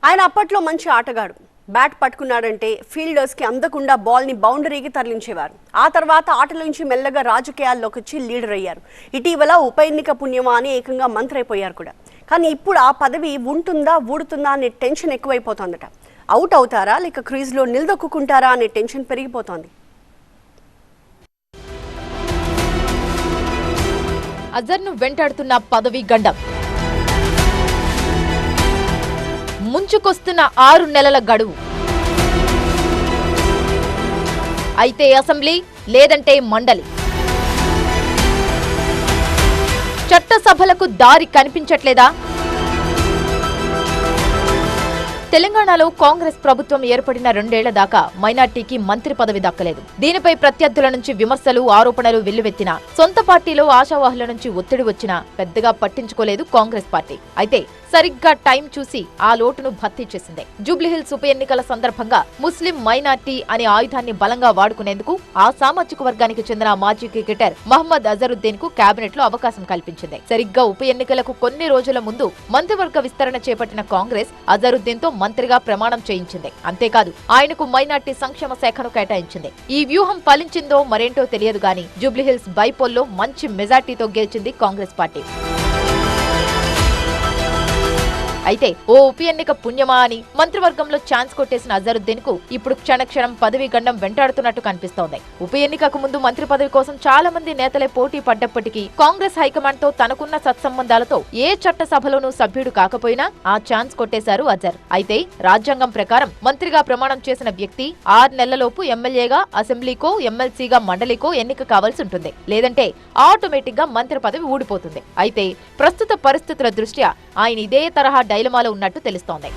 ఆయన అప్పట్లో మంచి ఆటగాడు. బ్యాట్ పట్టుకున్నాడంటే ఫీల్డర్స్కి అందకుండా బాల్ని బౌండరీకి తరలించేవారు. ఆ తర్వాత ఆటల నుంచి మెల్లగా రాజకీయాల్లోకి వచ్చి లీడర్ అయ్యారు. ఇటీవల ఉప ఎన్నిక పుణ్యమా అని ఏకంగా మంత్రి అయిపోయారు కూడా. కానీ ఇప్పుడు ఆ పదవి ఉంటుందా ఊడుతుందా అనే టెన్షన్ ఎక్కువైపోతోందట. అవుట్ అవుతారా లేక క్రీజ్లో నిలదొక్కుంటారా అనే టెన్షన్ పెరిగిపోతోంది. అజర్ను వెంటాడుతున్న పదవి గండం, ముంచుకొస్తున్న 6 నెలల గడువు. అయితే అసెంబ్లీ లేదంటే మండలి, చట్టసభలకు దారి కనిపించట్లేదా? తెలంగాణలో కాంగ్రెస్ ప్రభుత్వం ఏర్పడిన 2 ఏళ్ల దాకా మైనార్టీకి మంత్రి పదవి దక్కలేదు. దీనిపై ప్రత్యర్థుల నుంచి విమర్శలు, ఆరోపణలు వెల్లువెత్తినా, సొంత పార్టీలో ఆశావాహుల నుంచి ఒత్తిడి వచ్చినా పెద్దగా పట్టించుకోలేదు కాంగ్రెస్ పార్టీ. అయితే సరిగ్గా టైం చూసి ఆ లోటును భర్తీ చేసింది. జూబ్లీహిల్స్ ఉప ఎన్నికల సందర్భంగా ముస్లిం మైనార్టీ అనే ఆయుధాన్ని బలంగా వాడుకునేందుకు ఆ సామాజిక వర్గానికి చెందిన మాజీ క్రికెటర్ మహమ్మద్ అజరుద్దీన్ కు కేబినెట్ లో అవకాశం కల్పించింది. సరిగ్గా ఉప ఎన్నికలకు కొన్ని రోజుల ముందు మంత్రివర్గ విస్తరణ చేపట్టిన కాంగ్రెస్ అజరుద్దీన్ తో మంత్రిగా ప్రమాణం చేయించింది. అంతేకాదు ఆయనకు మైనార్టీ సంక్షేమ శాఖను కేటాయించింది. ఈ వ్యూహం ఫలించిందో మరేంటో తెలియదు గాని జూబ్లీహిల్స్ బైపోల్లో మంచి మెజార్టీతో గెలిచింది కాంగ్రెస్ పార్టీ. అయితే ఓ ఉప ఎన్నిక పుణ్యమా అని మంత్రివర్గంలో ఛాన్స్ కొట్టేసిన అజరుద్దీన్ కు ఇప్పుడు క్షణక్షణం పదవి గండం వెంటాడుతున్నట్టు కనిపిస్తోంది. ఉప ఎన్నికకు ముందు మంత్రి పదవి కోసం చాలా మంది నేతలే పోటీ పడ్డప్పటికీ కాంగ్రెస్ హైకమాండ్ తో తనకున్న సత్సంబంధాలతో ఏ చట్టసభలోనూ సభ్యుడు కాకపోయినా ఆ ఛాన్స్ కొట్టేశారు అజర్. అయితే రాజ్యాంగం ప్రకారం మంత్రిగా ప్రమాణం చేసిన వ్యక్తి 6 నెలలలోపు ఎమ్మెల్యేగా, అసెంబ్లీకో, ఎమ్మెల్సీగా, మండలికో ఎన్నిక కావాల్సి ఉంటుంది. లేదంటే ఆటోమేటిక్ గా మంత్రి పదవి ఊడిపోతుంది. అయితే ప్రస్తుత పరిస్థితుల దృష్ట్యా ఆయన ఇదే తరహా డైలమాలో ఉన్నట్టు తెలుస్తోంది.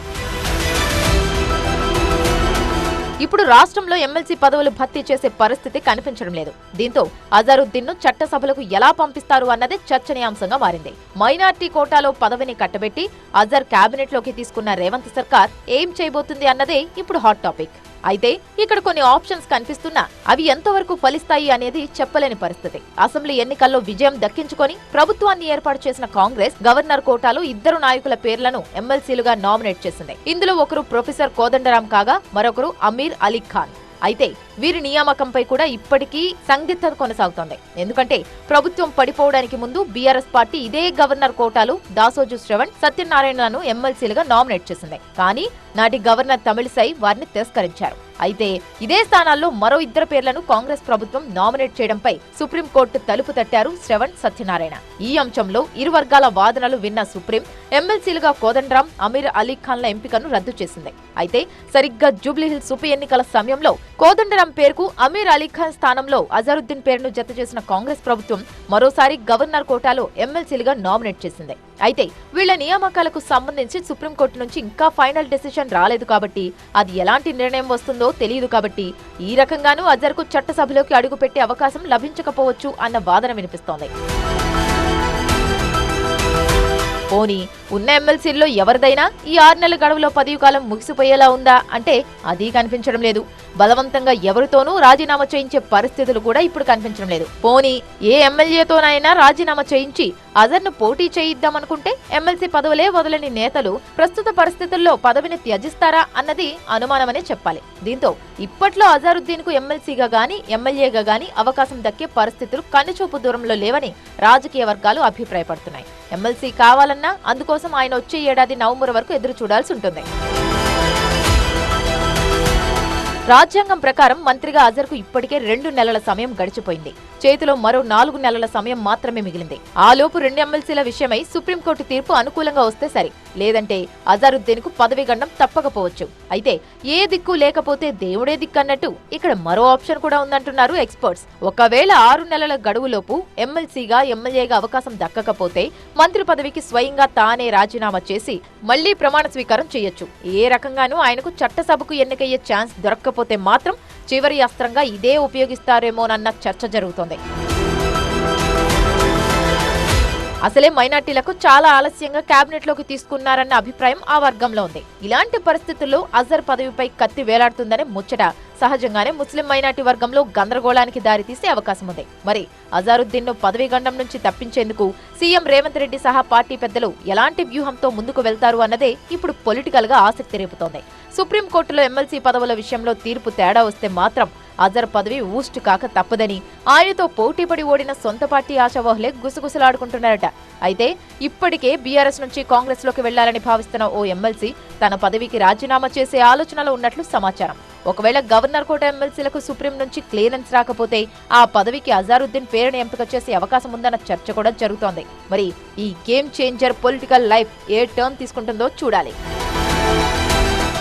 ఇప్పుడు రాష్ట్రంలో ఎమ్మెల్సీ పదవులు భర్తీ చేసే పరిస్థితి కనిపించడం లేదు. దీంతో అజరుద్దీన్ ను చట్టసభలకు ఎలా పంపిస్తారు అన్నదే చర్చనీయాంశంగా మారింది. మైనార్టీ కోటాలో పదవిని కట్టబెట్టి అజర్ కేబినెట్ లోకి తీసుకున్న రేవంత్ సర్కార్ ఏం చేయబోతుంది అన్నదే ఇప్పుడు హాట్ టాపిక్. అయితే ఇక్కడ కొన్ని ఆప్షన్స్ కనిపిస్తున్నా అవి ఎంతవరకు ఫలిస్తాయి అనేది చెప్పలేని పరిస్థితి. అసెంబ్లీ ఎన్నికల్లో విజయం దక్కించుకొని ప్రభుత్వాన్ని ఏర్పాటు చేసిన కాంగ్రెస్ గవర్నర్ కోటాలో 2 నాయకుల పేర్లను ఎమ్మెల్సీలుగా నామినేట్ చేసింది. ఇందులో ఒకరు ప్రొఫెసర్ కోదండరాం కాగా మరొకరు అమీర్ అలీ ఖాన్. అయితే వీరి నియామకంపై కూడా ఇప్పటికీ సందిగ్ధత కొనసాగుతోంది. ఎందుకంటే ప్రభుత్వం పడిపోవడానికి ముందు బీఆర్ఎస్ పార్టీ ఇదే గవర్నర్ కోటాలో దాసోజు శ్రవణ్, సత్యనారాయణలను ఎమ్మెల్సీలుగా నామినేట్ చేసింది. కానీ నాటి గవర్నర్ తమిళిసై వారిని తిరస్కరించారు. అయితే ఇదే స్థానాల్లో మరో 2 పేర్లను కాంగ్రెస్ ప్రభుత్వం నామినేట్ చేయడంపై సుప్రీంకోర్టు తలుపు తట్టారు శ్రవణ్, సత్యనారాయణ. ఈ అంశంలో ఇరు వర్గాల వాదనలు విన్న సుప్రీం ఎమ్మెల్సీలుగా కోదండరాం, అమీర్ అలీ ఖాన్ల ఎంపికను రద్దు చేసింది. అయితే సరిగ్గా జూబ్లీహిల్స్ ఉప ఎన్నికల సమయంలో కోదండరాం పేరుకు అమీర్ అలీ ఖాన్ స్థానంలో అజరుద్దీన్ పేరును జత చేసిన కాంగ్రెస్ ప్రభుత్వం మరోసారి గవర్నర్ కోటాలో ఎమ్మెల్సీలుగా నామినేట్ చేసింది. అయితే వీళ్ల నియామకాలకు సంబంధించి సుప్రీంకోర్టు నుంచి ఇంకా ఫైనల్ డెసిషన్ రాలేదు కాబట్టి, అది ఎలాంటి నిర్ణయం వస్తుందో తెలియదు కాబట్టి ఈ రకంగానూ అజర్కు చట్టసభలోకి అడుగుపెట్టే అవకాశం లభించకపోవచ్చు అన్న వాదన వినిపిస్తోంది. పోనీ ఉన్న ఎమ్మెల్సీల్లో ఎవరిదైనా ఈ 6 నెలల గడువులో పదవి కాలం ముగిసిపోయేలా ఉందా అంటే అది కనిపించడం లేదు. బలవంతంగా ఎవరితోనూ రాజీనామా చేయించే పరిస్థితులు కూడా ఇప్పుడు కనిపించడం లేదు. పోనీ ఏ ఎమ్మెల్యేతోనైనా రాజీనామా చేయించి అజర్ను పోటీ చేయిద్దామనుకుంటే ఎమ్మెల్సీ పదవులే వదలని నేతలు ప్రస్తుత పరిస్థితుల్లో పదవిని త్యజిస్తారా అన్నది అనుమానమనే చెప్పాలి. దీంతో ఇప్పట్లో అజరుద్దీన్ కు ఎమ్మెల్సీగా గానీ, ఎమ్మెల్యేగా గానీ అవకాశం దక్కే పరిస్థితులు కనుచూపు దూరంలో లేవని రాజకీయ వర్గాలు అభిప్రాయపడుతున్నాయి. ఎమ్మెల్సీ కావాలన్నా అందుకోసం ఆయన వచ్చే ఏడాది నవంబర్ వరకు ఎదురు చూడాల్సి ఉంటుంది. రాజ్యాంగం ప్రకారం మంత్రిగా అజర్కు ఇప్పటికే 2 నెలల సమయం గడిచిపోయింది. చేతిలో మరో 4 నెలల సమయం మాత్రమే మిగిలింది. ఆలోపు 2 ఎమ్మెల్సీల విషయమై సుప్రీంకోర్టు తీర్పు అనుకూలంగా వస్తే సరి, లేదంటే అజరుద్దీన్ కు పదవి గండం తప్పకపోవచ్చు. అయితే ఏ దిక్కు లేకపోతే దేవుడే దిక్కన్నట్టు ఇక్కడ మరో ఆప్షన్ కూడా ఉందంటున్నారు ఎక్స్పర్ట్స్. ఒకవేళ 6 నెలల గడువులోపు ఎమ్మెల్సీగా, ఎమ్మెల్యేగా అవకాశం దక్కకపోతే మంత్రి పదవికి స్వయంగా తానే రాజీనామా చేసి మళ్లీ ప్రమాణ స్వీకారం చేయొచ్చు. ఏ రకంగానూ ఆయనకు చట్టసభకు ఎన్నికయ్యే ఛాన్స్ దొరక్కపోతే మాత్రం చివరి అస్త్రంగా ఇదే ఉపయోగిస్తారేమోనన్న చర్చ జరుగుతోంది. అసలే మైనార్టీలకు చాలా ఆలస్యంగా కేబినెట్ లోకి తీసుకున్నారన్న అభిప్రాయం ఆ వర్గంలో ఉంది. ఇలాంటి పరిస్థితుల్లో అజర్ పదవిపై కత్తి వేలాడుతుందనే ముచ్చట సహజంగానే ముస్లిం మైనార్టీ వర్గంలో గందరగోళానికి దారితీసే అవకాశం ఉంది. మరి అజారుద్దీన్ ను పదవీ గండం నుంచి తప్పించేందుకు సీఎం రేవంత్ రెడ్డి సహా పార్టీ పెద్దలు ఎలాంటి వ్యూహంతో ముందుకు వెళ్తారు అన్నదే ఇప్పుడు పొలిటికల్ గా ఆసక్తి రేపుతోంది. సుప్రీంకోర్టులో ఎమ్మెల్సీ పదవుల విషయంలో తీర్పు తేడా వస్తే మాత్రం అజర్ పదవి ఊస్ట్ కాక తప్పదని ఆయనతో పోటీపడి ఓడిన సొంత పార్టీ ఆశావహులే గుసగుసలాడుకుంటున్నారట. అయితే ఇప్పటికే బీఆర్ఎస్ నుంచి కాంగ్రెస్ లోకి వెళ్లాలని భావిస్తున్న ఓ ఎమ్మెల్సీ తన పదవికి రాజీనామా చేసే ఆలోచనలో ఉన్నట్లు సమాచారం. ఒకవేళ గవర్నర్ కోట ఎమ్మెల్సీలకు సుప్రీం నుంచి క్లియరెన్స్ రాకపోతే ఆ పదవికి అజారుద్దీన్ పేరును ఎంపిక చేసే అవకాశం ఉందన్న చర్చ కూడా జరుగుతోంది. మరి ఈ గేమ్ చేంజర్ పొలిటికల్ లైఫ్ ఏ టర్న్ తీసుకుంటుందో చూడాలి.